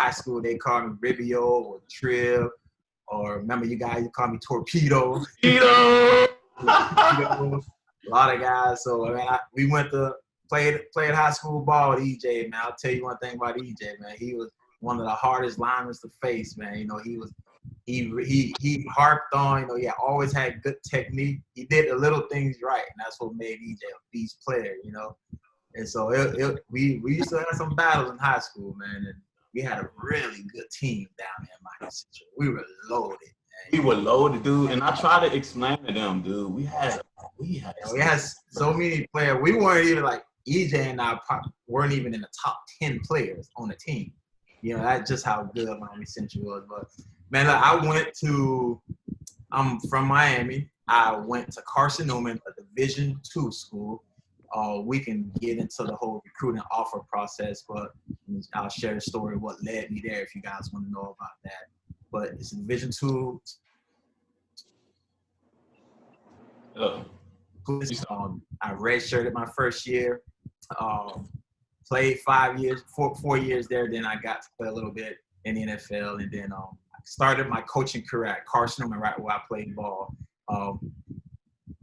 high school, they called me Ribio or Trib, or remember you guys, you called me Torpedo. Torpedo! A lot of guys. So, I mean, we went to played high school ball with EJ, man. I'll tell you one thing about EJ, man. He was one of the hardest linemen to face, man. You know, he harped on, you know, he always had good technique. He did the little things right, and that's what made EJ a beast player, you know. And so we used to have some battles in high school, man, and we had a really good team down there in my institution. We were loaded. We were loaded, dude, and I try to explain to them, dude. We had so many players. We weren't even like EJ and I weren't even in the top 10 players on the team. You know, that's just how good Miami Central was. But man, I'm from Miami. I went to Carson Newman, a Division II school. We can get into the whole recruiting offer process, but I'll share the story of what led me there if you guys want to know about that. But it's a Division II. I redshirted my first year. Played 4 years there. Then I got to play a little bit in the NFL, and then I started my coaching career at Carson Newman, right where I played ball.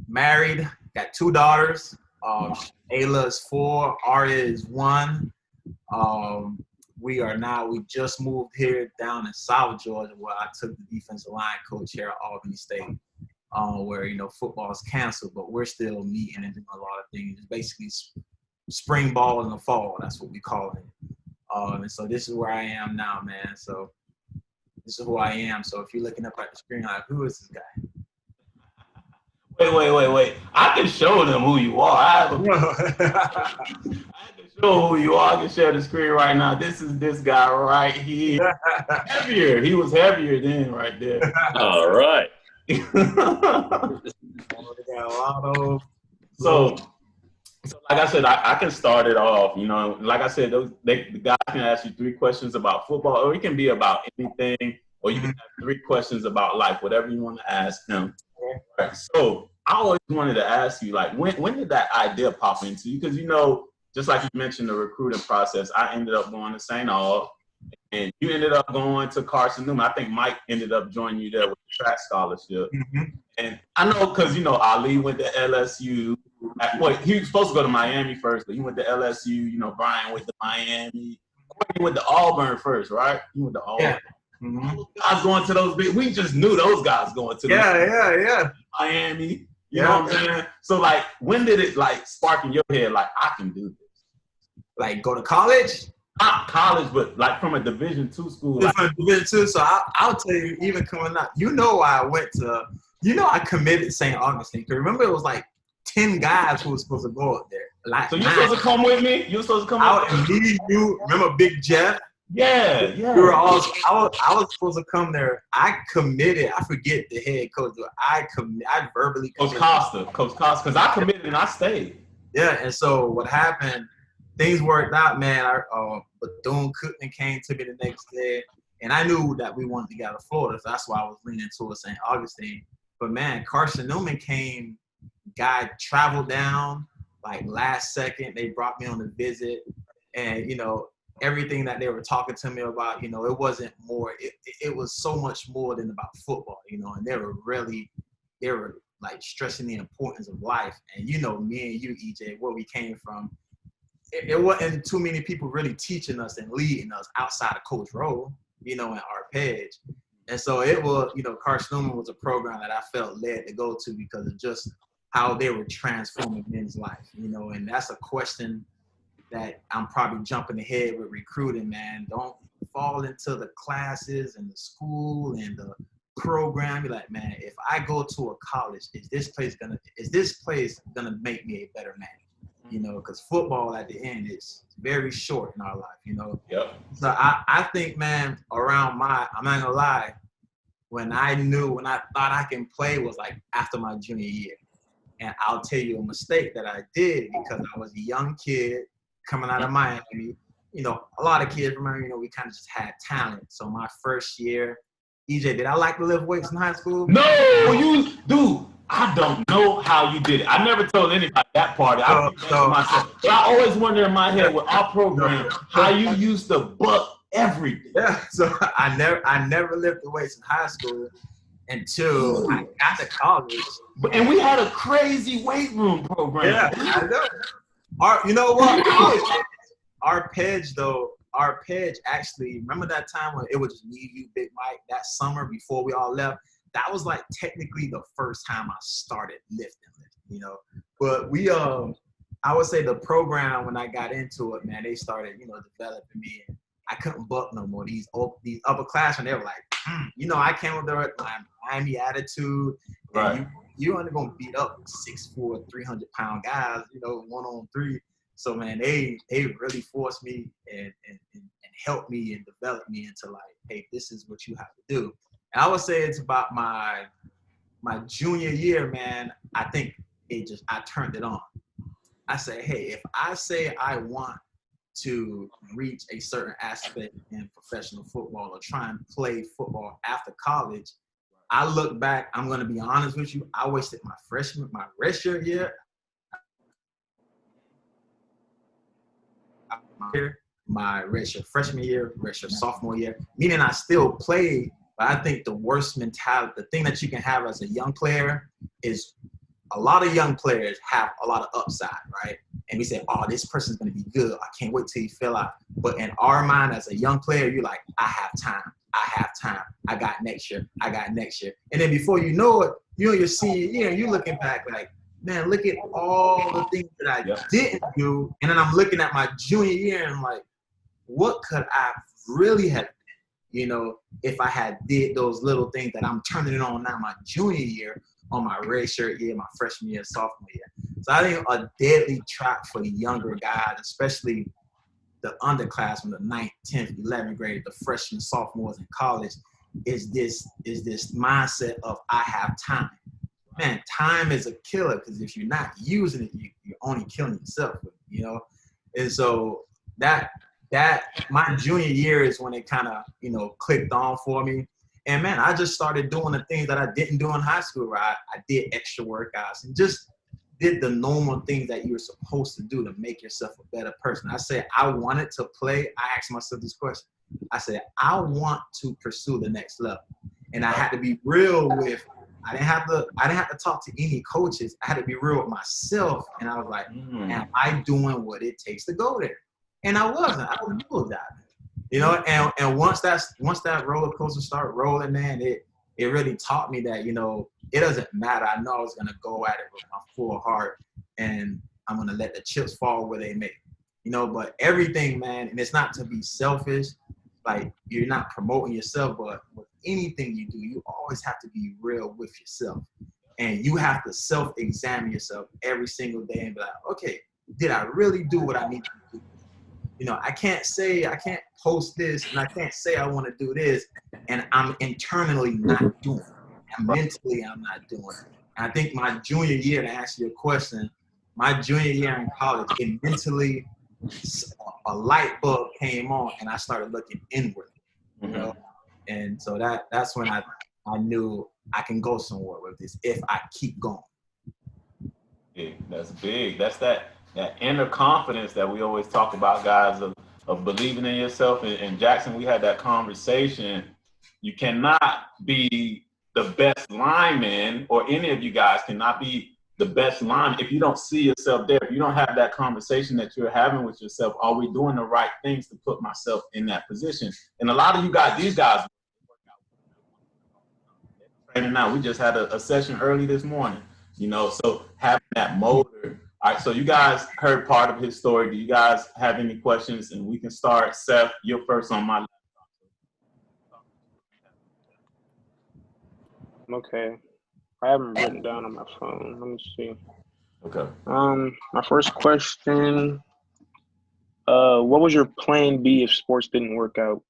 Married, got 2 daughters. Ayla is 4, Aria is 1. We just moved here down in South Georgia, where I took the defensive line coach here at Albany State, where, you know, football is canceled, but we're still meeting and doing a lot of things. It's basically spring ball in the fall. That's what we call it. And so this is where I am now, man. So this is who I am. So if you're looking up at the screen, like, who is this guy? Wait. I can show them who you are. I can show who you are. I can share the screen right now. This is this guy right here. Heavier. He was heavier then right there. All right. So like I said, I can start it off. You know, like I said, the guys can ask you 3 questions about football, or it can be about anything, or you can have 3 questions about life, whatever you want to ask them. Right. So I always wanted to ask you, like, when did that idea pop into you? Because, you know, just like you mentioned the recruiting process, I ended up going to St. Aug, and you ended up going to Carson Newman. I think Mike ended up joining you there with the track scholarship. Mm-hmm. And I know because, you know, Ali went to LSU. He was supposed to go to Miami first, but he went to LSU. You know, Brian went to Miami. He went to Auburn first, right? He went to Auburn. Yeah. Mm-hmm. Those guys going to those big. We just knew those guys going to. Yeah. Miami. You know what I'm saying? So, like, when did it, like, spark in your head, like, I can do this? Like, go to college? Not college, but, like, from a Division II school. From a Division II. So, I'll tell you, even coming out, you know I went to, you know I committed St. Augustine. Because remember, it was, like, 10 guys who were supposed to go up there. Like, so, you supposed to come with me? You supposed to come with me? Me, you, remember Big Jeff? Yeah. We were all. I was supposed to come there. I committed. I forget the head coach. But I verbally committed. Coach Costa, because I committed and I stayed. Yeah, and so what happened? Things worked out, man. Bethune-Cookman came to me the next day, and I knew that we wanted to get out of Florida. So that's why I was leaning towards St. Augustine. But man, Carson Newman came. Guy traveled down like last second. They brought me on a visit, and you know. Everything that they were talking to me about, you know, it wasn't more, it was so much more than about football, you know, and they were like stressing the importance of life. And, you know, me and you, EJ, where we came from, it wasn't too many people really teaching us and leading us outside of Coach Rowe, you know, and Arpege. And so it was, you know, Carson Newman was a program that I felt led to go to because of just how they were transforming men's life, you know, and that's a question that I'm probably jumping ahead with recruiting, man. Don't fall into the classes and the school and the program. You're like, man, if I go to a college, is this place gonna make me a better man? You know, because football at the end is very short in our life, you know? Yep. So I think, man, I'm not gonna lie, when I thought I can play was like after my junior year. And I'll tell you a mistake that I did because I was a young kid, coming out of Miami. You know, a lot of kids, remember, you know, we kind of just had talent. So my first year, EJ, did I like to lift weights in high school? No, dude, I don't know how you did it. I never told anybody that part. I myself. But I always wonder in my head with our program how you used to buck everything. Yeah. So I never lifted weights in high school until I got to college. And we had a crazy weight room program. Yeah, I know. You know what? Our pledge actually, remember that time when it was just me, you, Big Mike, that summer before we all left? That was like technically the first time I started lifting, you know. But I would say the program, when I got into it, man, they started, developing me. And I couldn't buck no more. These upperclassmen, they were like, you know, I came with their Miami attitude. Right. And you're only going to beat up 6'4", 300-pound guys, 1-on-3. So, man, they really forced me and helped me and developed me into like, hey, this is what you have to do. And I would say it's about my junior year, man, I think I turned it on. I say, hey, if I say I want to reach a certain aspect in professional football or try and play football after college, I look back, I'm going to be honest with you, I wasted my redshirt year, my redshirt freshman year, redshirt sophomore year, meaning I still played, but I think the worst mentality, the thing that you can have as a young player is a lot of young players have a lot of upside, right? And we say, oh, this person's going to be good. I can't wait till he fill out. But in our mind as a young player, you're like, I have time. I got next year. And then before you know it, you're in your senior year and you're looking back like, man, look at all the things that I didn't do. And then I'm looking at my junior year and I'm like, what could I really have done, if I had did those little things that I'm turning it on now my junior year, on my redshirt year, my freshman year, sophomore year. So I think a deadly trap for the younger guys, especially the underclassmen, the 9th, 10th, 11th grade, the freshmen, sophomores in college, is this mindset of I have time. Man, time is a killer because if you're not using it, you're only killing yourself, And so that my junior year is when it kind of, clicked on for me. And man, I just started doing the things that I didn't do in high school, right? I did extra workouts and just did the normal things that you're supposed to do to make yourself a better person. I said, I wanted to play. I asked myself this question. I said, I want to pursue the next level. And I had to be real with, I didn't have to talk to any coaches. I had to be real with myself. And I was like, am I doing what it takes to go there? And I wasn't. I was middle diving. And once that roller coaster started rolling, man, it really taught me that, it doesn't matter. I know I was going to go at it with my full heart and I'm going to let the chips fall where they may, but everything, man, and it's not to be selfish, like you're not promoting yourself, but with anything you do, you always have to be real with yourself and you have to self-examine yourself every single day and be like, okay, did I really do what I need to do? I can't post this and I can't say I want to do this and I'm internally not doing it. And mentally, I'm not doing it. And I think my junior year, to answer your question, my junior year in college, it mentally, a light bulb came on and I started looking inward, And so that's when I knew I can go somewhere with this if I keep going. Yeah, that's big. That's that inner confidence that we always talk about, guys, of believing in yourself. And Jackson, we had that conversation. You cannot be the best lineman, or any of you guys cannot be the best lineman if you don't see yourself there. If you don't have that conversation that you're having with yourself, are we doing the right things to put myself in that position? And a lot of you guys, these guys, training now. We just had a session early this morning, so having that motor. All right, so you guys heard part of his story. Do you guys have any questions? And we can start. Seth, you're first on my list. Okay. I haven't written down on my phone. Let me see. Okay. My first question, what was your plan B if sports didn't work out?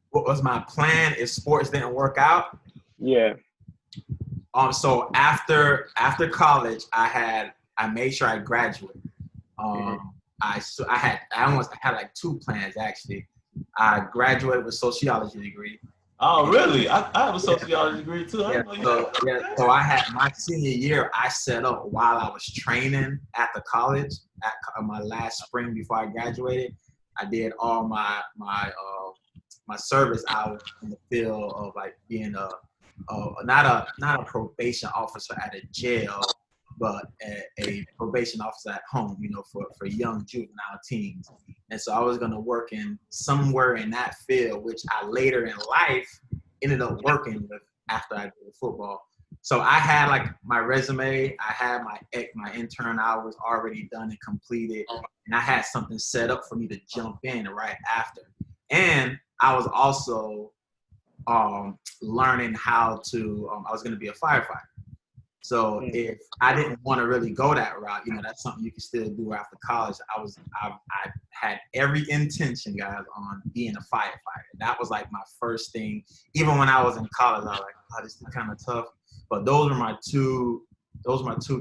What was my plan if sports didn't work out? Yeah. So after college, I made sure I graduated. I had like 2 plans actually. I graduated with a sociology degree. Oh, really? I have a sociology degree too. So I had my senior year, I set up while I was training at the college, at my last spring before I graduated. I did all my service hours in the field of like being not a probation officer at a jail, but a probation officer at home, for young juvenile teens. And so I was going to work in somewhere in that field, which I later in life ended up working with after I did football. So I had like my resume, I had my intern hours already done and completed, and I had something set up for me to jump in right after. And I was also learning how to, I was going to be a firefighter. So if I didn't want to really go that route, that's something you can still do after college. I had every intention, guys, on being a firefighter. That was like my first thing. Even when I was in college, I was like, oh, this is kind of tough. But those were my two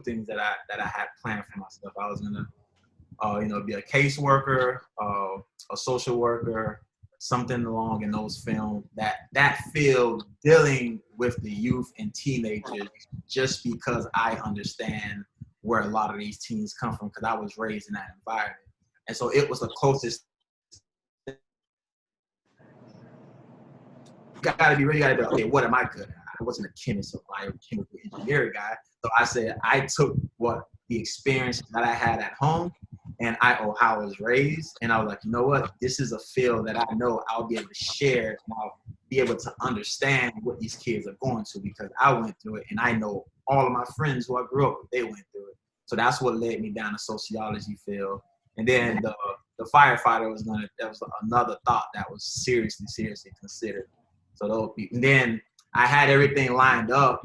things that I had planned for myself. I was gonna, be a caseworker, a social worker, something along in those films, that field dealing with the youth and teenagers, just because I understand where a lot of these teens come from, because I was raised in that environment. And so it was the closest. You gotta be, okay, what am I good at? I wasn't a chemist or biochemical engineering guy. So I said, I took the experience that I had at home and how I was raised. And I was like, you know what? This is a field that I know I'll be able to share, and I'll be able to understand what these kids are going to, because I went through it, and I know all of my friends who I grew up with, they went through it. So that's what led me down the sociology field. And then the firefighter was another thought that was seriously considered. So and then I had everything lined up,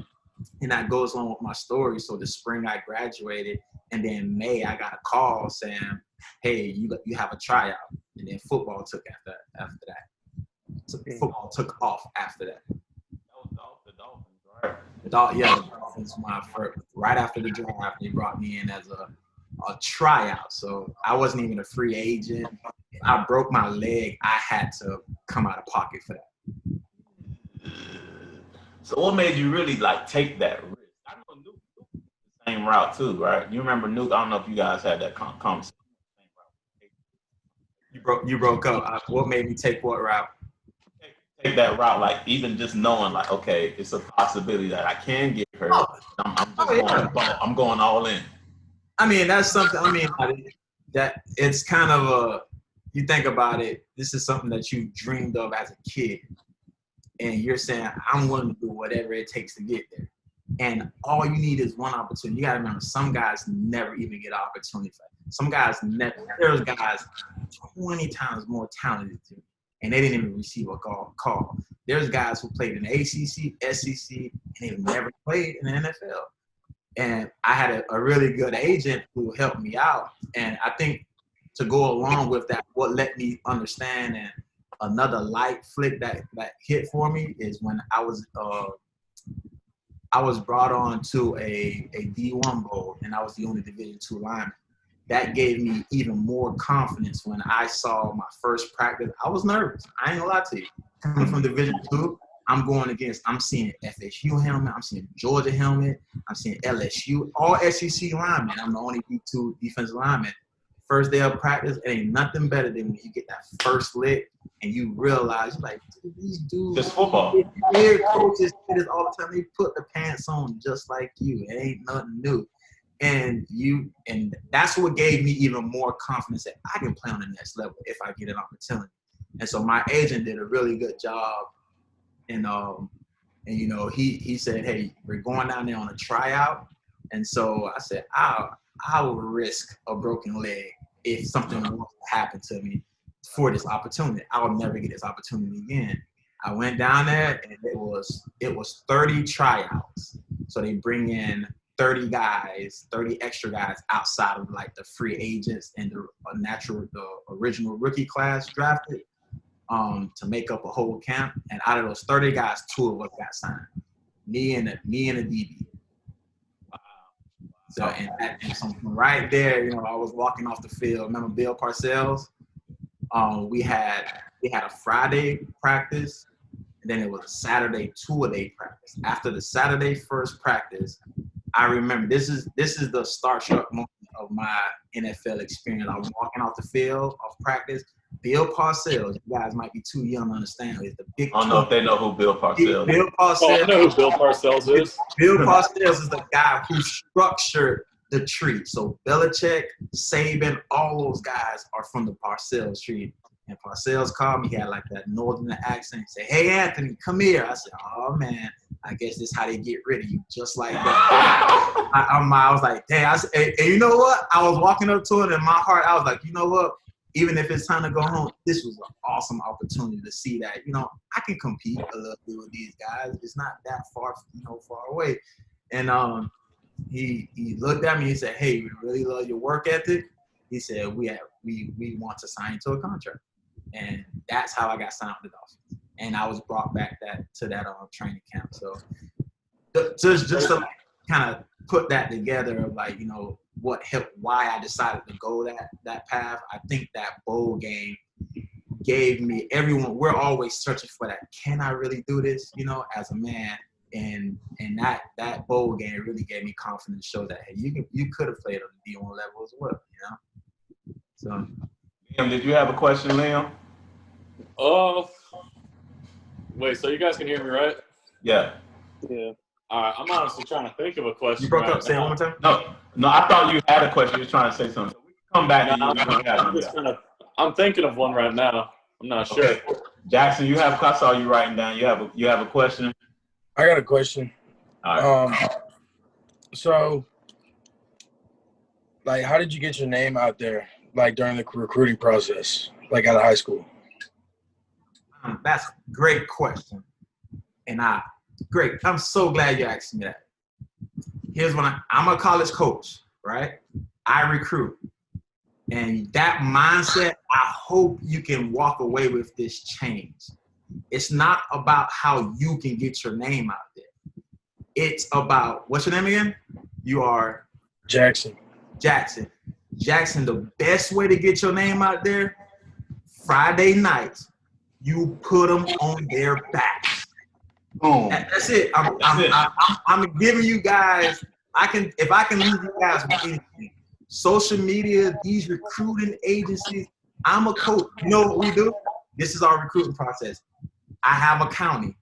and that goes on with my story. So the spring I graduated, and then May I got a call saying, hey, you have a tryout. And then football took after that. So football took off after that. That was the Dolphins, right? The Dolphins, right after the draft, they brought me in as a tryout. So I wasn't even a free agent. If I broke my leg, I had to come out of pocket for that. So what made you really like take that risk? I know Nuke took the same route too, right? You remember Nuke? I don't know if you guys had that conversation. You broke up. What made me take what route? Take that route, like even just knowing, like, okay, it's a possibility that I can get hurt. I'm going all in. I mean, that's something. I mean, that it's kind of you think about it. This is something that you dreamed of as a kid. And you're saying, I'm willing to do whatever it takes to get there. And all you need is one opportunity. You got to remember, some guys never even get an opportunity. Some guys never. There's guys 20 times more talented than you, and they didn't even receive a call. There's guys who played in the ACC, SEC, and they've never played in the NFL. And I had a really good agent who helped me out. And I think to go along with that, what let me understand and another light flick that hit for me is when I was brought on to a D1 bowl, and I was the only Division II lineman. That gave me even more confidence when I saw my first practice. I was nervous. I ain't gonna lie to you. Coming from Division II, I'm seeing FSU helmet, I'm seeing Georgia helmet, I'm seeing LSU, all SEC linemen. I'm the only D2 defensive lineman. First day of practice, it ain't nothing better than when you get that first lick and you realize, like, dude, these dudes, just football. Their coaches say this all the time. They put the pants on just like you. It ain't nothing new. And that's what gave me even more confidence that I can play on the next level if I get an opportunity. And so my agent did a really good job. And he said, hey, we're going down there on a tryout. And so I said, I will risk a broken leg if something were to happen to me for this opportunity. I will never get this opportunity again. I went down there, and it was 30 tryouts. So they bring in 30 extra guys outside of like the free agents and the original rookie class drafted to make up a whole camp. And out of those 30 guys, 2 of us got signed. Me and a DB. So, and so right there, I was walking off the field. Remember Bill Parcells? We had a Friday practice, and then it was a Saturday 2-a-day practice. After the Saturday first practice, I remember this is the starstruck moment of my NFL experience. I was walking off the field of practice. Bill Parcells. You guys might be too young to understand. It's the big. I don't know if they know who Bill Parcells is. Bill Parcells. Oh, I know who Bill Parcells is. Bill Parcells is the guy who structured the tree. So Belichick, Saban, all those guys are from the Parcells tree. And Parcells called me. He had like that northern accent. He said, "Hey, Anthony, come here." I said, "Oh, man, I guess this is how they get rid of you, just like that." I was like, "Dang." I said, and you know what? I was walking up to it in my heart. I was like, you know what? Even if it's time to go home, this was an awesome opportunity to see that, I can compete a little bit with these guys. It's not that far away. And he looked at me. He said, "Hey, we really love your work ethic." He said, we want to sign you to a contract. And that's how I got signed with the Dolphins. And I was brought back to that training camp. So just to kind of put that together of like, what helped, why I decided to go that path. I think that bowl game gave me we're always searching for that. Can I really do this, as a man? And that bowl game really gave me confidence to show that, hey, you could have played on the D1 level as well, So, Liam, did you have a question, Liam? Wait, so you guys can hear me, right? Yeah. Yeah. All right, I'm honestly trying to think of a question. You broke right up. Say it now. one more time. No, I thought you had a question. You were trying to say something. We can come back to you. I'm thinking of one right now. I'm not sure. Okay. Jackson, I saw you writing down. You have a question? I got a question. All right. So, like, how did you get your name out there, like, during the recruiting process, like, out of high school? That's a great question. And I'm so glad you asked me that. Here's when I'm a college coach, right? I recruit. And that mindset, I hope you can walk away with this change. It's not about how you can get your name out there. It's about, what's your name again? You are? Jackson. Jackson, the best way to get your name out there, Friday nights, you put them on their backs. Boom. That's it. I'm giving you guys, if I can leave you guys with anything. Social media, these recruiting agencies, I'm a coach. You know what we do? This is our recruiting process. I have a county.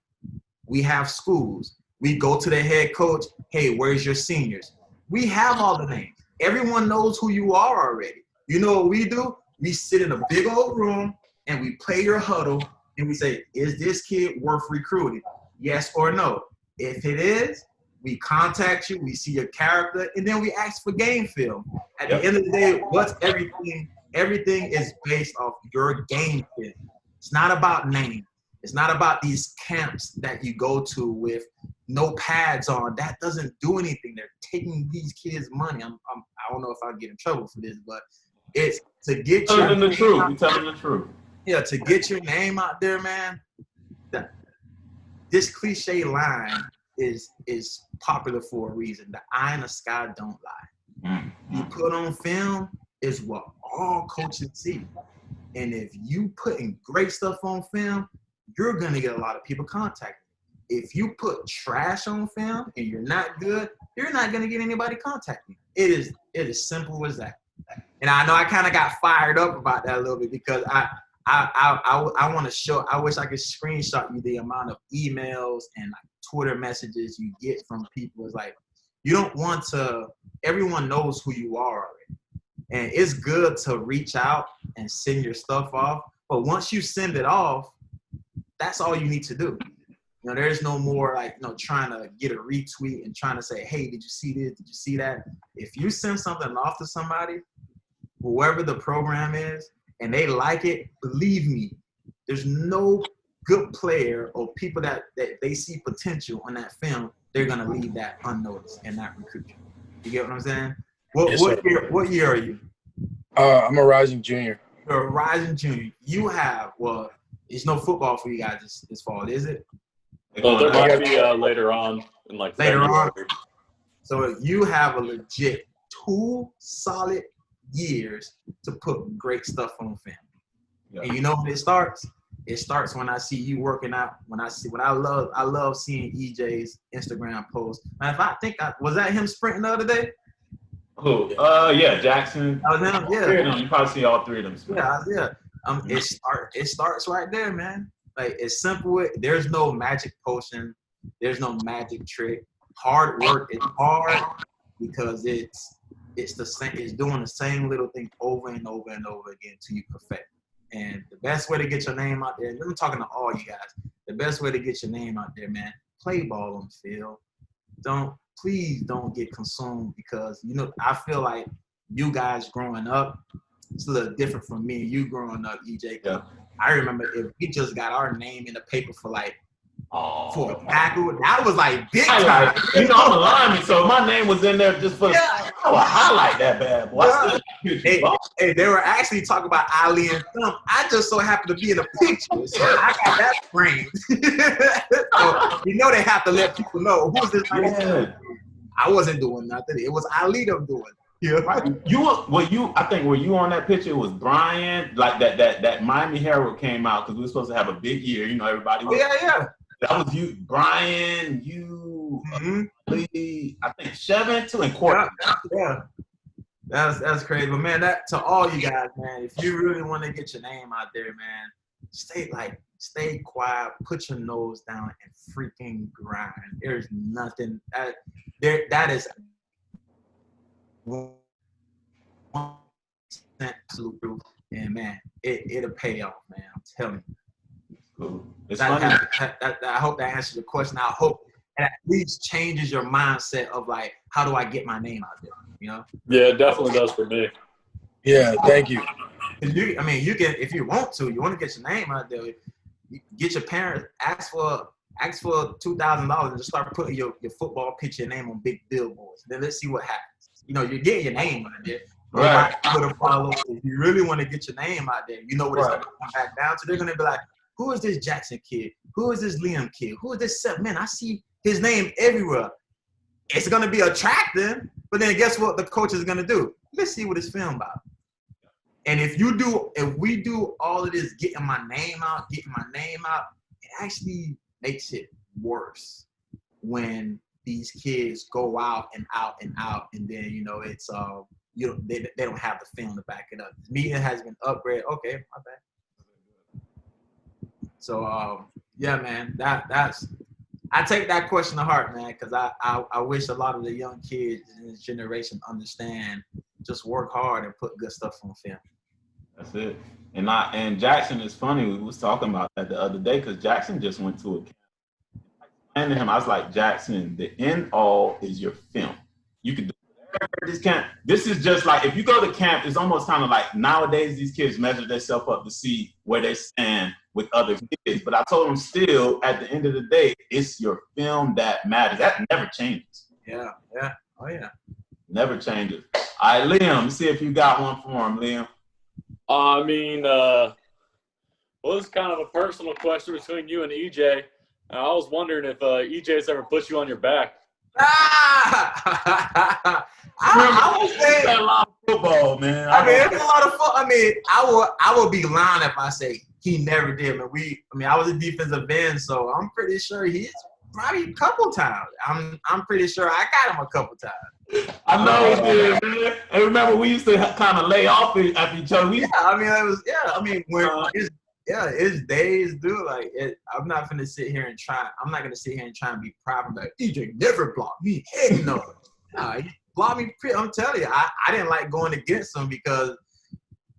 We have schools. We go to the head coach. Hey, where's your seniors? We have all the names. Everyone knows who you are already. You know what we do? We sit in a big old room and we play your huddle and we say, is this kid worth recruiting? Yes or no. If it is, we contact you, we see your character, and then we ask for game film. At the end of the day, what's everything? Everything is based off your game film. It's not about name. It's not about these camps that you go to with no pads on. That doesn't do anything. They're taking these kids' money. I don't know if I'll get in trouble for this, but it's to get You're telling the truth. You're telling the truth. Yeah, to get your name out there, man. This cliche line is popular for a reason. The eye in the sky don't lie. Mm-hmm. You put on film is what all coaches see. And if you putting great stuff on film, you're gonna get a lot of people contacting. If you put trash on film and you're not good, you're not gonna get anybody contacting you. It is simple as that. And I know I kind of got fired up about that a little bit because I want to show. I wish I could screenshot you the amount of emails and like Twitter messages you get from people. It's like you don't want to. Everyone knows who you are already, and it's good to reach out and send your stuff off. But once you send it off, that's all you need to do. There's no more like trying to get a retweet and trying to say, hey, did you see this? Did you see that? If you send something off to somebody, whoever the program is, and they like it, believe me, there's no good player or people that they see potential on that film, they're gonna leave that unnoticed and not recruit you. You get what I'm saying? What year are you? I'm a rising junior. You're a rising junior. You have it's no football for you guys this fall, is it? Well, there might be later on in like later February. on. So you have a legit 2 solid years to put great stuff on film. Yeah. And you know when it starts? It starts when I see you working out. I love seeing EJ's Instagram post. And was that him sprinting the other day? Who? Yeah, Jackson. That was him. Yeah. You probably see all 3 of them. Yeah. It starts right there, man. Like it's simple. There's no magic potion. There's no magic trick. Hard work is hard because it's the same. It's doing the same little thing over and over and over again till you perfect. And the best way to get your name out there, and I'm talking to all you guys, the best way to get your name out there, man, play ball on the field. Please don't get consumed because, I feel like you guys growing up, it's a little different from me and you growing up, EJ. Yeah. I remember if we just got our name in the paper for for a tackle, that was like big time. I'm a lineman, so my name was in there just for I would highlight that bad boy. Hey, they were actually talking about Ali and Thumb. I just so happened to be in the picture, so I got that framed. So, they have to let people know who's this. Yeah. I wasn't doing nothing. It was Ali them doing. Yeah. I think were you on that picture? It was Brian, like that Miami Herald came out because we were supposed to have a big year. Everybody was. Yeah. That was you, Brian, you, Lee, I think Chevin too, and Courtney. Yeah. That's crazy. But man, that to all you guys, man, if you really want to get your name out there, man, stay quiet, put your nose down and freaking grind. There's nothing that is 100% absolute truth. And man, it'll pay off, man. I'm telling you. Cool. It's funny. I hope that answers your question. I hope it at least changes your mindset of like, how do I get my name out there? Yeah, it definitely does for me. Yeah, thank you. You can if you want to get your name out there. Get your parents, ask for $2,000 and just start putting your football picture, name on big billboards. Then let's see what happens. You're getting your name out there. Right. If you really want to get your name out there, you know what it's going to come back down to. They're going to be like, who is this Jackson kid? Who is this Liam kid? Who is this Seth? Man, I see his name everywhere. It's going to be attractive, but then guess what the coach is going to do? Let's see what it's filmed about. And if we do all of this, getting my name out, it actually makes it worse when these kids go out and out and out, and then it's they don't have the film to back it up. The media has been upgraded. Okay, my bad. So yeah, man, that's I take that question to heart, man, because I wish a lot of the young kids in this generation understand just work hard and put good stuff on film. That's it. And Jackson is funny. We was talking about that the other day because Jackson just went to a camp. And to him, I was like, Jackson, the end all is your film. You can do this camp. This is just like if you go to camp, it's almost kind of like nowadays these kids measure themselves up to see where they stand with other kids. But I told them still, at the end of the day, it's your film that matters. That never changes. Yeah. Oh yeah. Never changes. All right, Liam, see if you got one for him, Liam. It's kind of a personal question between you and EJ. I was wondering if EJ's ever put you on your back. I would say a lot of football, man. It's a lot of fun. I would be lying if I say he never did. I was a defensive end, so I'm pretty sure he's probably a couple times. I'm pretty sure I got him a couple times. I know he did, man. And remember, we used to kind of lay off at each other. It's days, dude. Like, I'm not gonna sit here and try. I'm not gonna sit here and try and be proud of like EJ never blocked me. Heck no. He blocked me. I'm telling you, I didn't like going against him because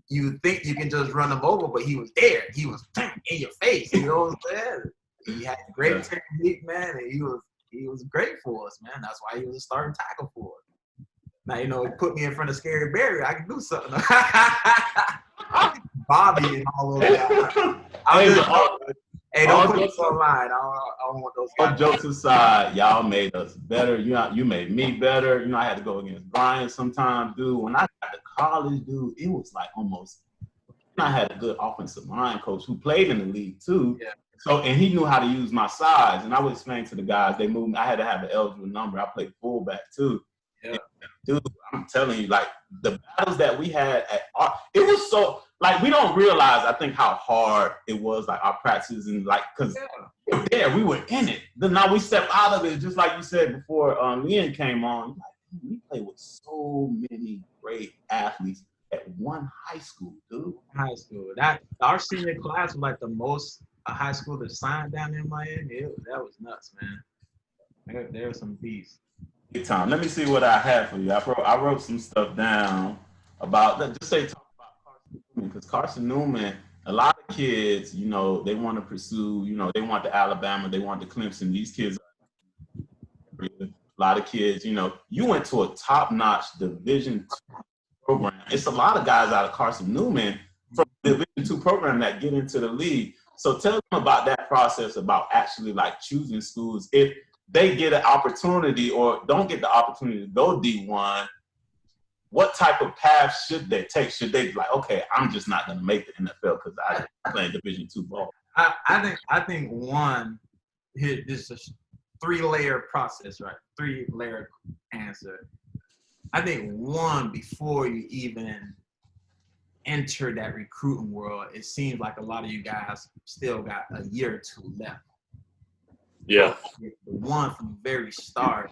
you think you can just run him over, but he was there. He was in your face. You know what I'm saying? He had great technique, man, and he was great for us, man. That's why he was a starting tackle for us. Now, put me in front of Scary Barry, I can do something. Bobby and all those guys. Hey, don't put us online. I don't want those guys. All jokes aside, y'all made us better. You made me better. I had to go against Brian sometimes, dude. When I got to college, dude, it was like almost – I had a good offensive line coach who played in the league too. Yeah. So, and he knew how to use my size. And I would explain to the guys, they moved me. I had to have an eligible number. I played fullback too. Yeah. And, dude, I'm telling you, like, the battles that we had it was so – like, we don't realize, I think, how hard it was, like, our practices and, like, because we were there, we were in it. Then now we step out of it, just like you said before Liam came on. Like, we play with so many great athletes. at one high school, dude. High school. That our senior class was like the most a high school that signed down in Miami. That was nuts, man. There were some beasts. Big time. Let me see what I have for you. I wrote some stuff down about just say talk about Carson Newman, because Carson Newman, a lot of kids, you know, they want to pursue, you know, they want the Alabama, they want the Clemson. These kids, a lot of kids, you know, you went to a top-notch Division II program. It's a lot of guys out of Carson Newman from the Division II program that get into the league. So tell them about that process, about actually like choosing schools. If they get an opportunity or don't get the opportunity to go D1, what type of path should they take? Should they be like, okay, I'm just not going to make the NFL because I'm playing Division II ball? I think one, here, this is a 3-layer process, right? 3-layer answer. I think one, before you even enter that recruiting world, it seems like a lot of you guys still got a year or two left. Yeah. One, from the very start,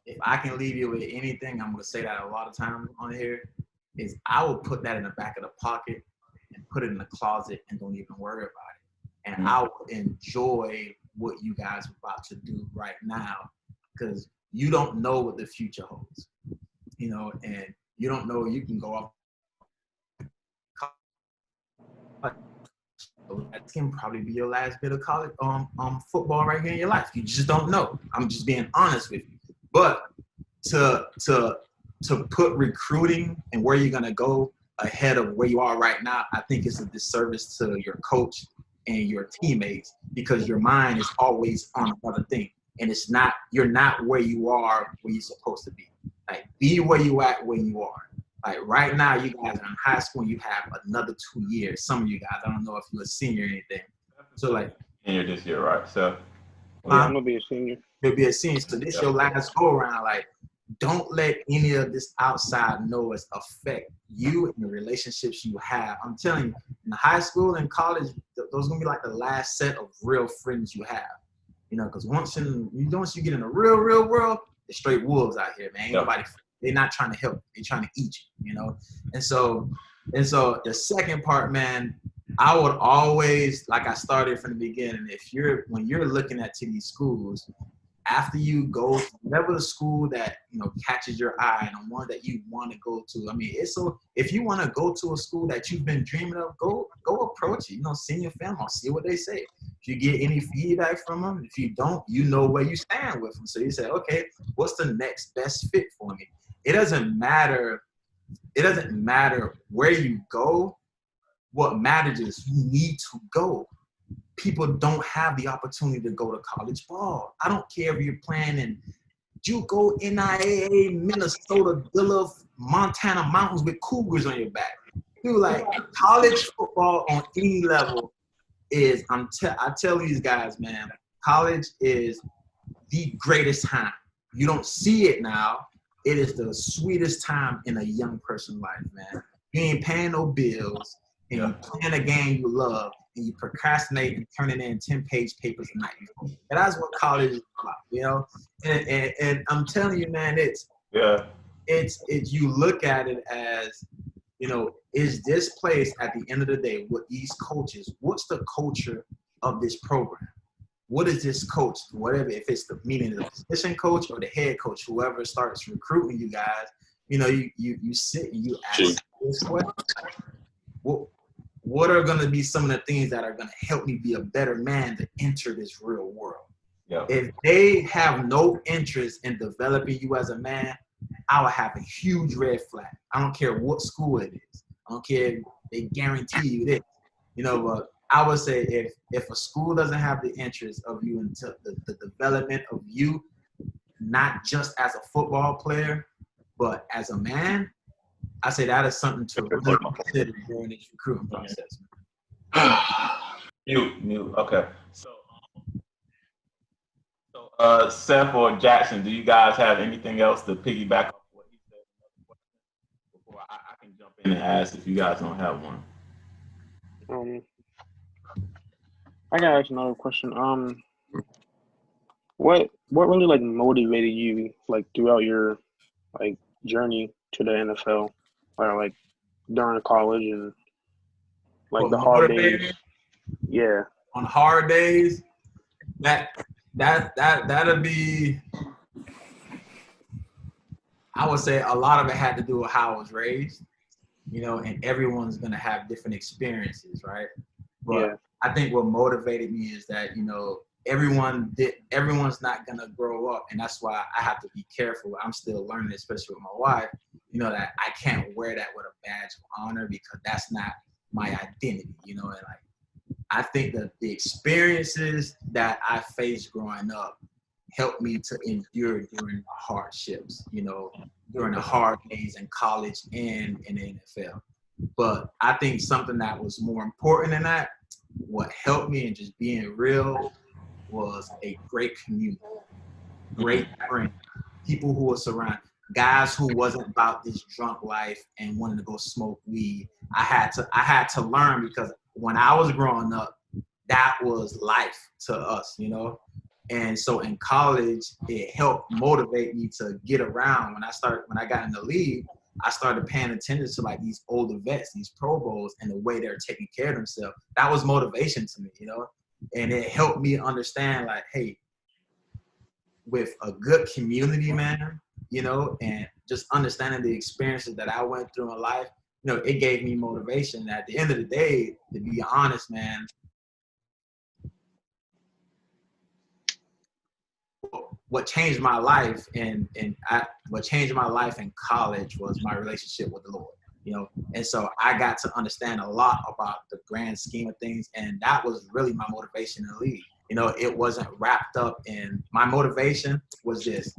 if I can leave you with anything, I'm going to say that a lot of times on here, is I will put that in the back of the pocket and put it in the closet and don't even worry about it. And I will enjoy what you guys are about to do right now, because you don't know what the future holds, you know, and you don't know, you can go off. That can probably be your last bit of college football right here in your life. You just don't know. I'm just being honest with you. But to put recruiting and where you're gonna go ahead of where you are right now, I think it's a disservice to your coach and your teammates, because your mind is always on another thing, and you're not where you are where you're supposed to be. Like, be where you at where you are. Like right now, you guys are in high school and you have another 2 years. Some of you guys, I don't know if you're a senior or anything. So like, Senior this year, right? So I'm gonna be a senior. you'll be a senior. So this your last go around. Like, don't let any of this outside noise affect you and the relationships you have. I'm telling you, in high school and college, those are gonna be like the last set of real friends you have. You know, because once you get in the real world, it's straight wolves out here, man. Ain't nobody. They're not trying to help. They're trying to eat you, you know? And so the second part, man, I would always, like I started from the beginning, when you're looking at to these schools, after you go to whatever the school that, you know, catches your eye and the one that you want to go to. I mean, if you want to go to a school that you've been dreaming of, go approach it. You know, send your family, see what they say. If you get any feedback from them, if you don't, you know where you stand with them. So you say, okay, what's the next best fit for me? It doesn't matter where you go. What matters is you need to go. People don't have the opportunity to go to college ball. I don't care if you're playing in JUCO, NIAA, Minnesota, Dilla, Montana mountains with cougars on your back. Dude, like, college football on any level is, I tell these guys, man, college is the greatest time. You don't see it now. It is the sweetest time in a young person's life, man. You ain't paying no bills, and you playing a game you love, and you procrastinate and turning in 10-page papers a night before. And that's what college is about, you know? And I'm telling you, man, it's you look at it as, you know, is this place at the end of the day with these coaches, what's the culture of this program? What is this coach, whatever, if it's meaning the position coach or the head coach, whoever starts recruiting you guys, you know, you sit and you ask this question. What are going to be some of the things that are going to help me be a better man to enter this real world? Yeah. If they have no interest in developing you as a man, I would have a huge red flag. I don't care what school it is. I don't care if they guarantee you this. You know, but I would say if a school doesn't have the interest of you into the development of you, not just as a football player, but as a man, I say that is something to really consider during this recruiting process. Mute. Okay. So, Seth or Jackson, do you guys have anything else to piggyback off what he said? Before I can jump in and ask if you guys don't have one. I gotta ask another question. What really like motivated you like throughout your like journey to the NFL? or like during college and like What the hard motivated days? me? Yeah. On hard days, that'll be. I would say a lot of it had to do with how I was raised, and everyone's gonna have different experiences, right? But Yeah. I think what motivated me is that everyone's not gonna grow up, and that's why I have to be careful. I'm still learning, especially with my wife. That I can't wear that with a badge of honor because that's not my identity. And like I think that the experiences that I faced growing up helped me to endure during the hardships, during the hard days in college and in the NFL. But I think something that was more important than that, what helped me in just being real, was a great community, great friends, people who were surrounded, guys who wasn't about this drunk life and wanted to go smoke weed. I had to learn because when I was growing up, that was life to us, And so in college, it helped motivate me to get around. When I got in the league, I started paying attention to like these older vets, these Pro Bowls, and the way they're taking care of themselves. That was motivation to me, and it helped me understand like, hey, with a good community, man, and just understanding the experiences that I went through in life, it gave me motivation. At the end of the day, to be honest, man, what changed my life what changed my life in college was my relationship with the Lord, and so I got to understand a lot about the grand scheme of things, and that was really my motivation in the league. It wasn't wrapped up in my motivation was this: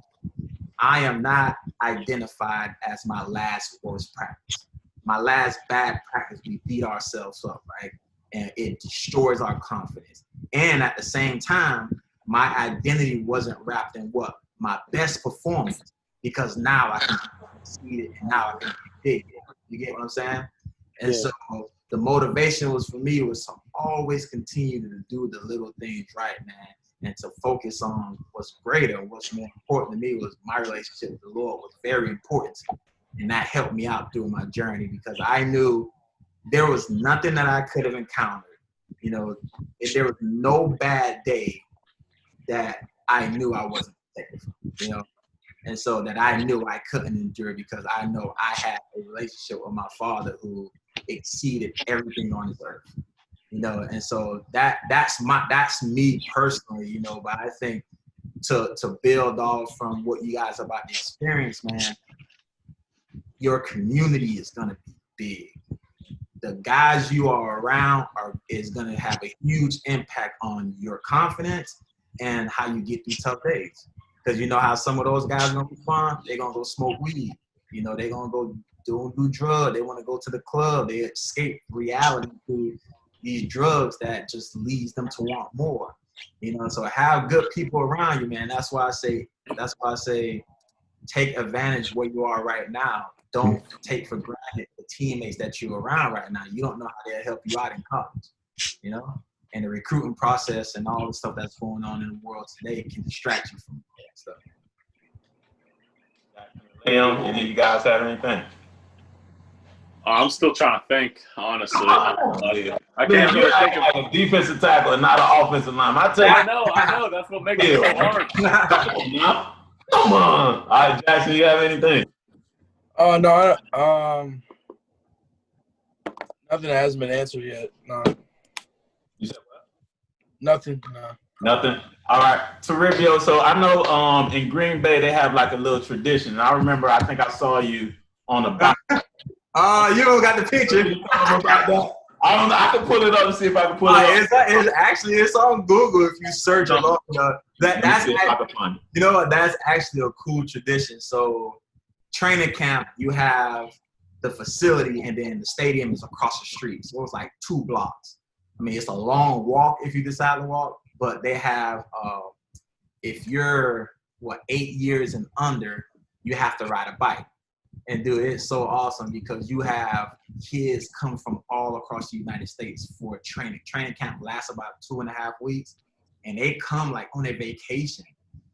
I am not identified as my last worst practice. My last bad practice, we beat ourselves up, right? And it destroys our confidence. And at the same time, my identity wasn't wrapped in what? My best performance, because now I can see it and now I can be big. You get what I'm saying? And so the motivation was for me was to always continue to do the little things right, man, and to focus on what's greater. What's more important to me was my relationship with the Lord was very important to me. And that helped me out through my journey because I knew there was nothing that I could have encountered. If there was no bad day that I knew I wasn't protected from, and so that I knew I couldn't endure because I know I had a relationship with my Father who exceeded everything on this earth, and so that's me personally, but I think to build off from what you guys about the experience, man, your community is gonna be big. The guys you are around is gonna have a huge impact on your confidence and how you get through tough days. Because you know how some of those guys are gonna be fun, they're gonna go smoke weed. They're gonna go do drugs. They want to go to the club. They escape reality through these drugs that just leads them to want more. So have good people around you, man. That's why I say take advantage where you are right now. Don't take for granted the teammates that you're around right now. You don't know how they'll help you out in college, and the recruiting process and all the stuff that's going on in the world today can distract you from that stuff. Any of you guys have anything? I'm still trying to think, honestly. I Man, can't you're really think of. like a defensive tackle and not an offensive lineman. I tell you, I know. That's what makes it so hard. Come on. All right, Jackson, you have anything? Oh no, nothing that hasn't been answered yet. No. You said what? Nothing. No. Nothing. All right, Toribio. So I know in Green Bay they have like a little tradition. I remember, I think I saw you on the back. You don't got the picture. I don't know. I can pull it up and see if I can pull it up. It's on Google if you search along. That's actually a cool tradition. So training camp, you have the facility and then the stadium is across the street. So it's like 2 blocks. I mean, it's a long walk if you decide to walk, but they have, if you're 8 years and under, you have to ride a bike. And dude, it's so awesome because you have kids come from all across the United States for training. Training camp lasts about 2.5 weeks, and they come like on a vacation.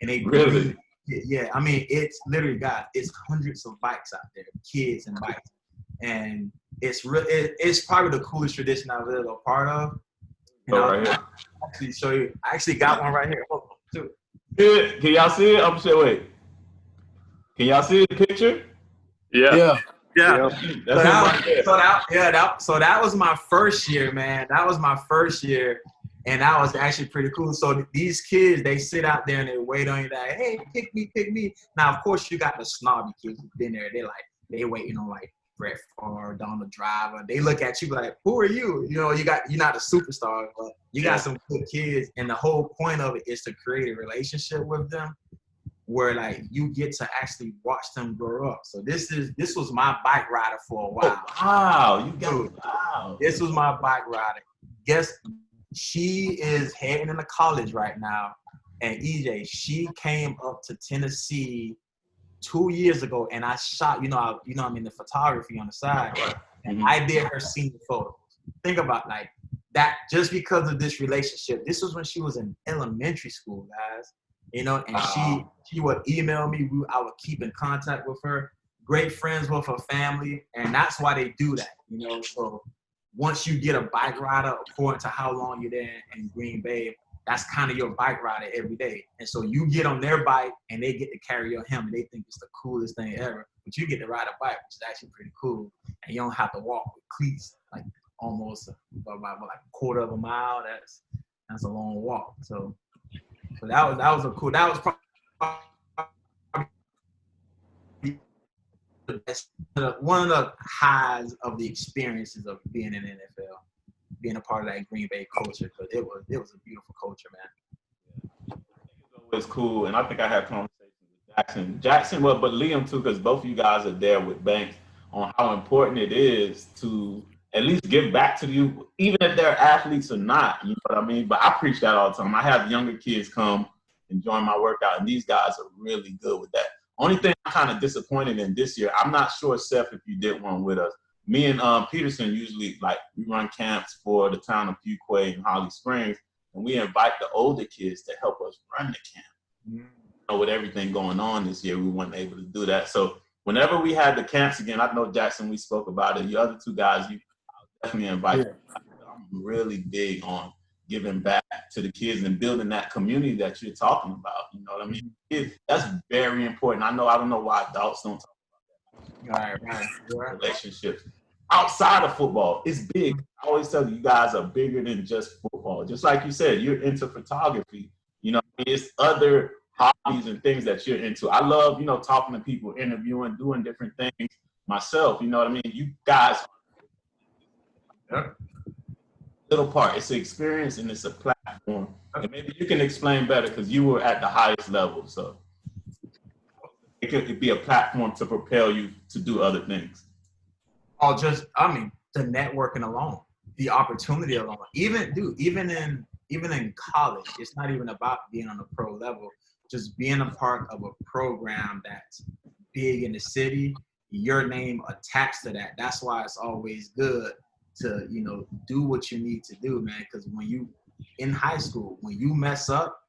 And they Really? Yeah. I mean, it's literally, guys, it's hundreds of bikes out there, kids and bikes. and it's it's probably the coolest tradition I've ever been a part of. Right here. Actually show you. I actually got one right here. Hold on, too. Can y'all see it? I'm sure. Wait. Can y'all see the picture? Yeah. Yeah. That's So that was my first year, man. That was my first year, and that was actually pretty cool. So these kids, they sit out there and they wait on you, like, hey, pick me, pick me. Now, of course, you got the snobby kids who've been there. They waiting on like Brett Favre, Donald Driver. They look at you like, who are you? You know, you're not a superstar, but you got some good kids, and the whole point of it is to create a relationship with them, where like you get to actually watch them grow up. So this was my bike rider for a while. Wow. This was my bike rider. Guess she is heading into college right now. And EJ, she came up to Tennessee 2 years ago, and I shot, I'm in the photography on the side, and I did her senior photos. Think about like that, just because of this relationship. This was when she was in elementary school, guys. And she would email me. I would keep in contact with her. Great friends with her family, and that's why they do that. So once you get a bike rider, according to how long you're there in Green Bay, that's kind of your bike rider every day. And so you get on their bike, and they get to carry your helmet. They think it's the coolest thing ever. But you get to ride a bike, which is actually pretty cool. And you don't have to walk with cleats like almost about like a quarter of a mile. That's a long walk. So that was a cool. That was probably the best, one of the highs of the experiences of being in the NFL, being a part of that Green Bay culture, because it was a beautiful culture, man. It's always cool, and I think I had conversations with Jackson, but Liam too, because both of you guys are there with Banks on how important it is to at least give back to you, even if they're athletes or not. You know what I mean? But I preach that all the time. I have younger kids come and join my workout, and these guys are really good with that. Only thing I'm kind of disappointed in this year, I'm not sure, Seth, if you did one with us. Me and Peterson usually, we run camps for the town of Fuquay and Holly Springs, and we invite the older kids to help us run the camp. With everything going on this year, we weren't able to do that. So whenever we had the camps again, I know, Jackson, we spoke about it. The other two guys, I'll definitely invite you. I'm really big on giving back to the kids and building that community that you're talking about. You know what I mean? That's very important. I don't know why adults don't talk about that. Right. Relationships outside of football, it's big. I always tell you guys are bigger than just football. Just like you said, you're into photography. It's other hobbies and things that you're into. I love, talking to people, interviewing, doing different things myself. You know what I mean? You guys, little part. It's an experience and it's a platform. And maybe you can explain better because you were at the highest level. So it could be a platform to propel you to do other things. The networking alone, the opportunity alone. Even in college, it's not even about being on the pro level. Just being a part of a program that's big in the city, your name attached to that. That's why it's always good to, do what you need to do, man. Because when you in high school, when you mess up,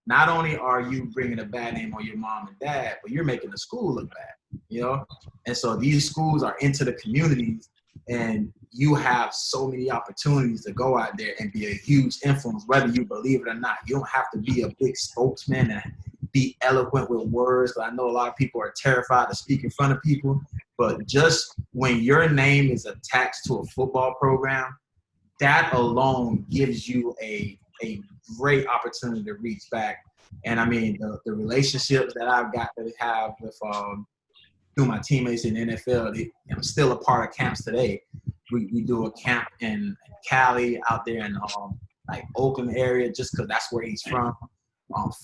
not only are you bringing a bad name on your mom and dad, but you're making the school look bad, And so these schools are into the communities, and you have so many opportunities to go out there and be a huge influence, whether you believe it or not. You don't have to be a big spokesman and be eloquent with words. I know a lot of people are terrified to speak in front of people, but just when your name is attached to a football program, that alone gives you a great opportunity to reach back. And I mean, the relationships that I've got to have with through my teammates in the NFL, I'm still a part of camps today. We do a camp in Cali, out there in Oakland area, just because that's where he's from.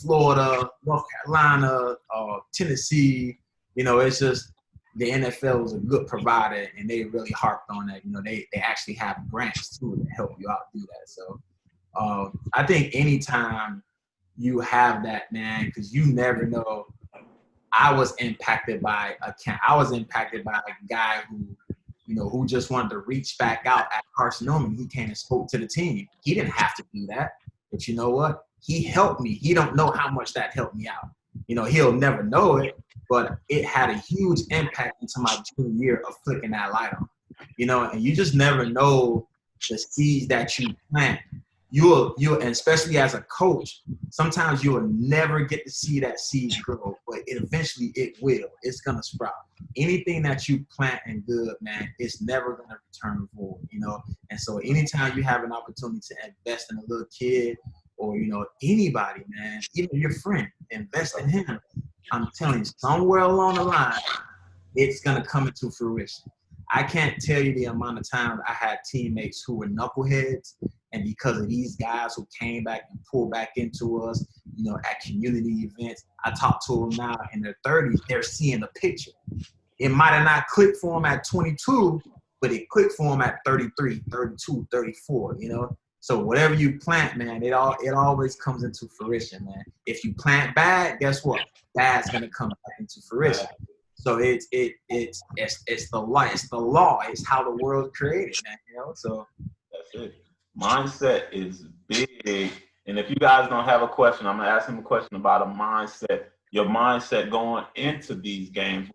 Florida, North Carolina, Tennessee. It's just the NFL is a good provider, and they really harped on that. They actually have grants too to help you out do that. So I think anytime you have that, man, because you never know. I was impacted by a guy who just wanted to reach back out at Carson Newman. He came and spoke to the team. He didn't have to do that, but you know what? He helped me. He don't know how much that helped me out. He'll never know it, but it had a huge impact into my junior year of flicking that light on. you know, and you just never know the seeds that you plant. You'll, and especially as a coach, sometimes you'll never get to see that seed grow, but eventually it will. It's gonna sprout. Anything that you plant in good, man, it's never gonna return void, you know. And so, anytime you have an opportunity to invest in a little kid, or you know, anybody, man, even your friend, invest in him. I'm telling you, somewhere along the line, it's gonna come into fruition. I can't tell you the amount of times I had teammates who were knuckleheads, and because of these guys who came back and pulled back into us, you know, at community events, I talk to them now in their 30s, they're seeing the picture. It might have not clicked for them at 22, but it clicked for them at 33, 32, 34, you know? So whatever you plant, man, it always comes into fruition, man. If you plant bad, guess what? Bad's gonna come back into fruition. So it's the law. It's the law. It's how the world's created, man. You know. So that's it. Mindset is big. And if you guys don't have a question, I'm gonna ask him a question about a mindset. Your mindset going into these games,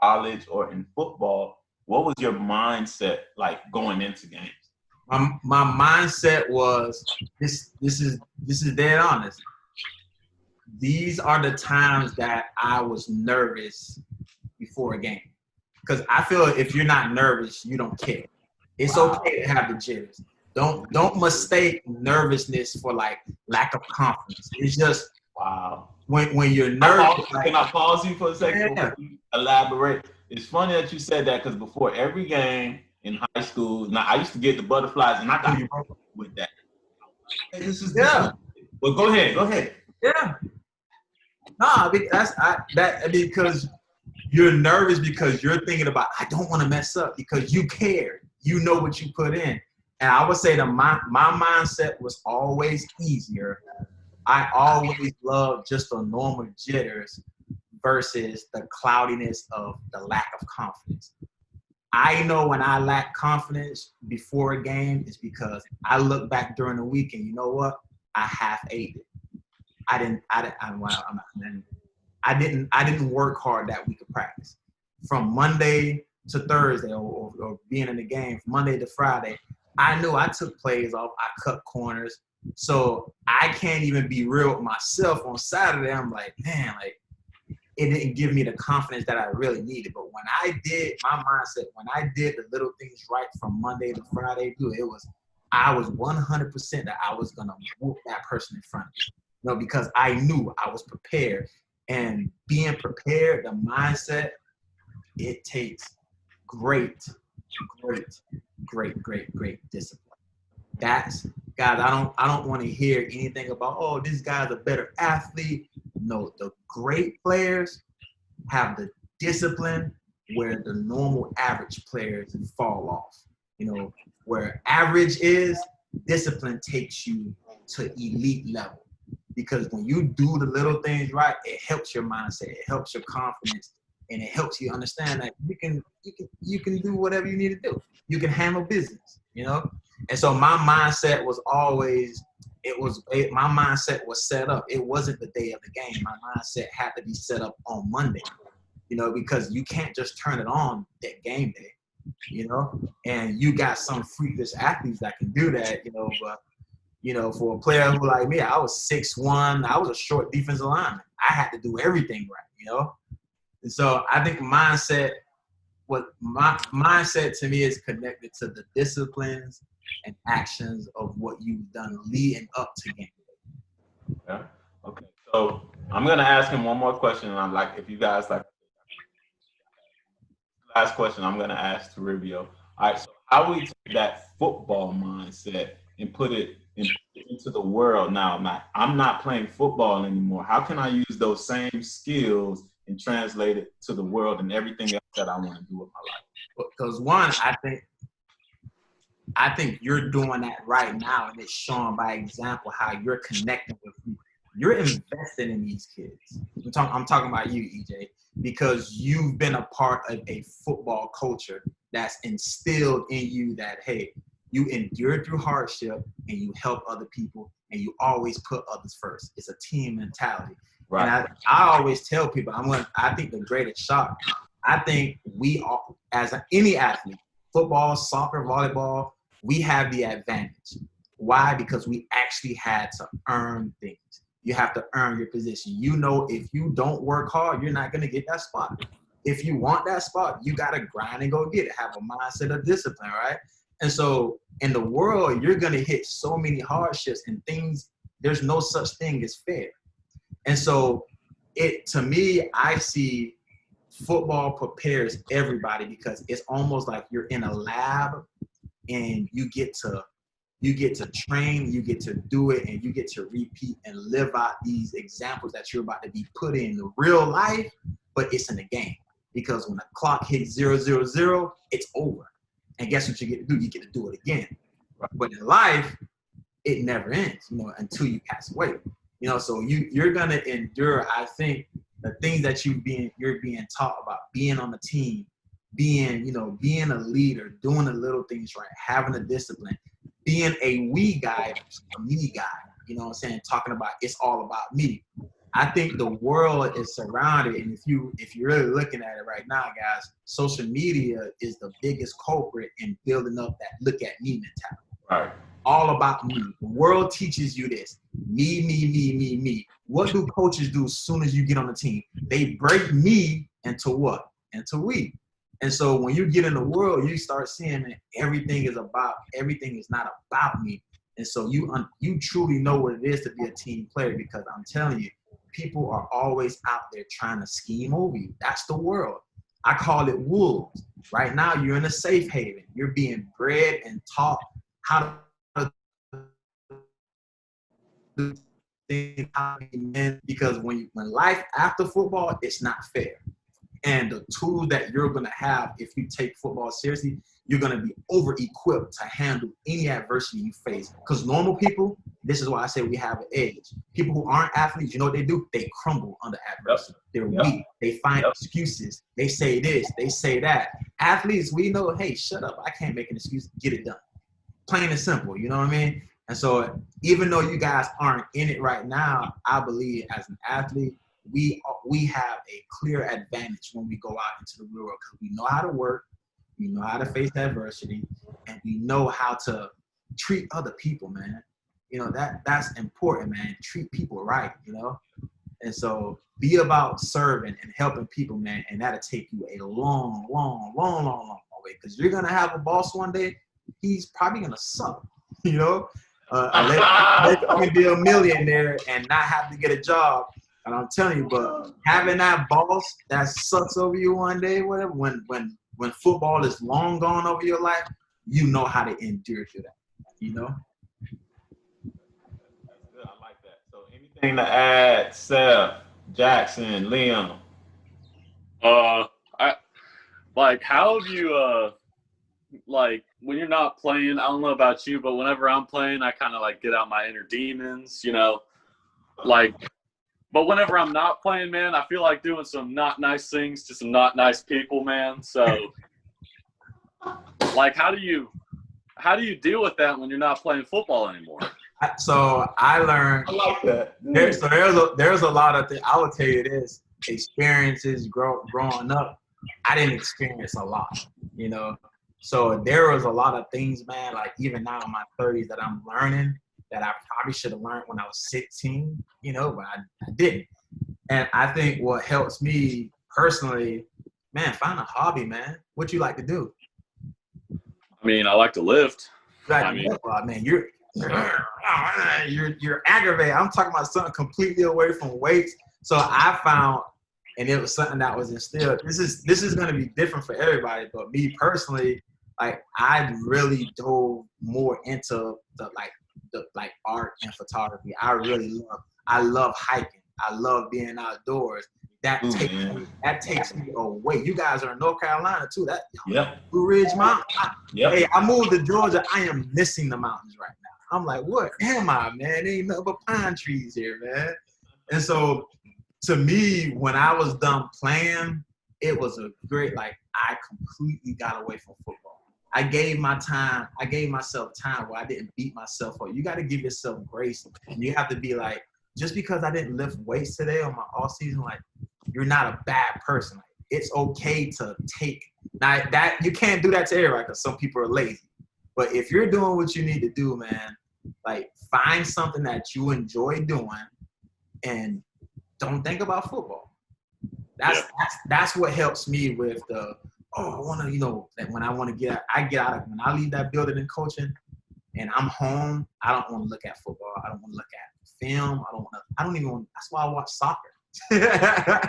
college or in football. What was your mindset like going into games? My mindset was this is dead honest. These are the times that I was nervous before a game, because I feel if you're not nervous, you don't care. It's okay to have the jitters. Don't mistake nervousness for like lack of confidence. It's just when you're nervous. Can I pause you for a second? Yeah. Elaborate. It's funny that you said that, because before every game in high school, now I used to get the butterflies, and I got with that. Well, go ahead. Yeah. Nah, because you're nervous because you're thinking about, I don't want to mess up, because you care. You know what you put in. And I would say that my mindset was always easier. I always loved just the normal jitters versus the cloudiness of the lack of confidence. I know when I lack confidence before a game, it's because I look back during the week and you know what? I half-ate it. I didn't work hard that week of practice. From Monday to Thursday, or being in the game, from Monday to Friday, I knew I took plays off. I cut corners. So I can't even be real with myself on Saturday. I'm like, man, like it didn't give me the confidence that I really needed. But when I did my mindset, when I did the little things right from Monday to Friday, dude, I was 100% that I was going to whoop that person in front of me. You know, because I knew I was prepared. And being prepared, the mindset, it takes great discipline. Guys, I don't want to hear anything about, oh, this guy's a better athlete. No, the great players have the discipline where the normal average players fall off. You know, where average is, discipline takes you to elite level. Because when you do the little things right, it helps your mindset, it helps your confidence, and it helps you understand that you can do whatever you need to do. You can handle business, you know? And so my mindset was always, my mindset was set up. It wasn't the day of the game. My mindset had to be set up on Monday, you know, because you can't just turn it on that game day, you know? And you got some freakish athletes that can do that, you know, but you know, for a player who like me, I was 6'1", I was a short defensive lineman. I had to do everything right, you know? And so I think my mindset to me is connected to the disciplines and actions of what you've done leading up to game. Yeah. Okay. So I'm gonna ask him one more question, and I'm like, if you guys like, last question, I'm gonna ask Toribio. All right. So how we take that football mindset and put it into the world now? I'm not playing football anymore. How can I use those same skills and translate it to the world and everything else that I want to do with my life? Because one, I think you're doing that right now, and it's showing by example how you're connecting with people. You're investing in these kids. I'm talking about you, EJ, because you've been a part of a football culture that's instilled in you that, hey, you endure through hardship and you help other people and you always put others first. It's a team mentality. Right. And I always tell people, I think the greatest shock, I think we all, as any athlete, football, soccer, volleyball, we have the advantage. Why? Because we actually had to earn things. You have to earn your position. You know, if you don't work hard, you're not going to get that spot. If you want that spot, you got to grind and go get it. Have a mindset of discipline, right? And so in the world, you're going to hit so many hardships and things. There's no such thing as fair. And so to me, I see football prepares everybody because it's almost like you're in a lab and you get to train, you get to do it, and you get to repeat and live out these examples that you're about to be put in real life, but it's in the game. Because when the clock hits 000, it's over. And guess what you get to do? You get to do it again. But in life, it never ends, until you pass away. So you're gonna endure, I think, the things that you're being taught about, being on the team, being a leader, doing the little things right, having a discipline, being a we guy, a me guy, talking about it's all about me. I think the world is surrounded, and if you're really looking at it right now, guys, social media is the biggest culprit in building up that look at me mentality. Right. All about me. The world teaches you this. Me. What do coaches do as soon as you get on the team? They break me into what? Into we. And so when you get in the world, you start seeing that everything is not about me. And so you truly know what it is to be a team player, because I'm telling you, people are always out there trying to scheme over you. That's the world. I call it wolves. Right now, you're in a safe haven. You're being bred and taught how to do things, because when life after football, it's not fair. And the tools that you're going to have if you take football seriously, you're going to be over-equipped to handle any adversity you face. Because normal people, this is why I say we have an edge. People who aren't athletes, you know what they do? They crumble under adversity. They're weak. They find excuses. They say this. They say that. Athletes, we know, hey, shut up. I can't make an excuse. Get it done. Plain and simple. You know what I mean? And so even though you guys aren't in it right now, I believe as an athlete, we have a clear advantage when we go out into the real world, because we know how to work, we know how to face adversity, and we know how to treat other people, man. That's important, man. Treat people right, And so be about serving and helping people, man, and that'll take you a long way, because you're gonna have a boss one day. He's probably gonna suck, unless you can be a millionaire and not have to get a job. And I'm telling you, but having that boss that sucks over you one day, whatever, when football is long gone over your life, you know how to endure through that, That's good. I like that. So anything to add, Seth, Jackson, Liam? How have you, when you're not playing, I don't know about you, but whenever I'm playing, I kind of get out my inner demons, but whenever I'm not playing, man, I feel like doing some not nice things to some not nice people, man. So, how do you deal with that when you're not playing football anymore? So I learned. I like that. There's a lot of things. I will tell you this: experiences growing up, I didn't experience a lot, So there was a lot of things, man. Even now in my 30s, that I'm learning, that I probably should have learned when I was 16, but I didn't. And I think what helps me personally, man, find a hobby, man. What you like to do? I mean, I like to lift. Man, you're aggravated. I'm talking about something completely away from weights. So I found, and it was something that was instilled. This is going to be different for everybody, but me personally, I really dove more into the art and photography. I love hiking. I love being outdoors. That takes me away. You guys are in North Carolina too. Blue Ridge Mountain. Hey, I moved to Georgia. I am missing the mountains right now. I'm like, what am I, man? There ain't nothing but pine trees here, man. And so to me, when I was done playing, it was a great, I completely got away from football. I gave myself time where I didn't beat myself up. You got to give yourself grace. And you have to be just because I didn't lift weights today on my off season, you're not a bad person. it's okay to take. Now that you can't do that to everybody because some people are lazy. But if you're doing what you need to do, man, like find something that you enjoy doing and don't think about football. That's what helps me with the I want to, that when I want to get out of when I leave that building and coaching and I'm home, I don't want to look at football. I don't want to look at film. I don't even want. That's why I watch soccer.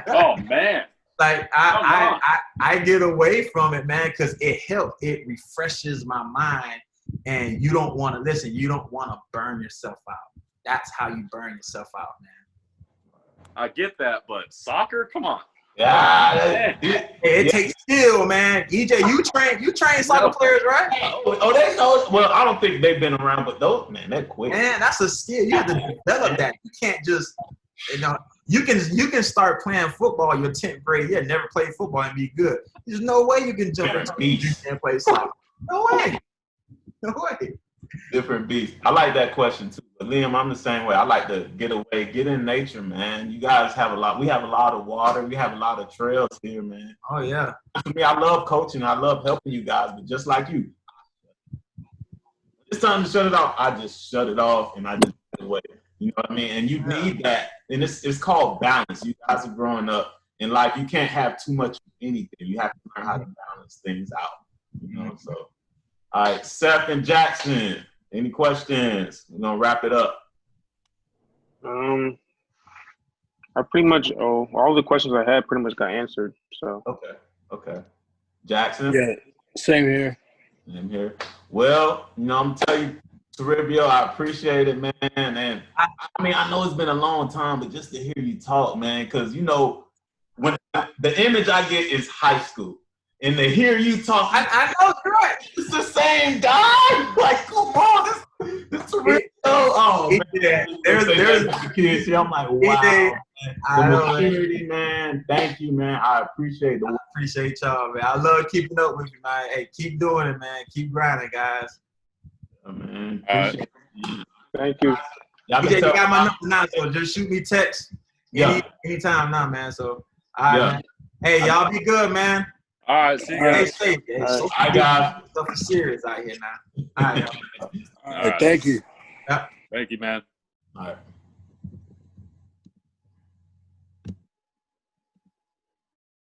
Oh man. Like I get away from it, man, because it helps. It refreshes my mind, and you don't want to listen. You don't want to burn yourself out. That's how you burn yourself out, man. I get that, but soccer, come on. Yeah, it takes skill, man. EJ, you train soccer players, right? They know. Well, I don't think they've been around, but those, man, they're quick. Man, that's a skill. You have to develop that. You can't just, you can start playing football your 10th grade year, never play football and be good. There's no way you can jump into the and play soccer. No way. No way. Different beast. I like that question too. But Liam, I'm the same way. I like to get away, get in nature, man. You guys have a lot. We have a lot of water. We have a lot of trails here, man. Oh yeah. For me, I love coaching. I love helping you guys. But just like you, it's time to shut it off. I just shut it off and I just get away. You know what I mean? And you need that. And it's called balance. You guys are growing up in life. You can't have too much of anything. You have to learn how to balance things out. You know, so. All right, Seth and Jackson, any questions? We're going to wrap it up. I pretty much, all the questions I had pretty much got answered. So Okay. Jackson? Yeah, same here. Same here. Well, I'm going to tell you, Toribio, I appreciate it, man. And I mean, I know it's been a long time, but just to hear you talk, man, because, when the image I get is high school. And to hear you talk, I know it's right. It's the same guy. Like, come on, this Toribio. Oh, man. Yeah, there's the kids here. I'm like, wow. I know, community, man. Thank you, man. I appreciate I appreciate y'all, man. I love keeping up with you, man. Hey, keep doing it, man. Keep grinding, guys. Man. Right. thank you. DJ, you got my number now, so just shoot me text anytime now, man. So, all right, man. Hey, y'all be good, man. All right, see you guys. Stay safe. Hey, All right, guys. Stuff is serious out here now. All right, y'all. All right, thank you. Thank you, man. All right.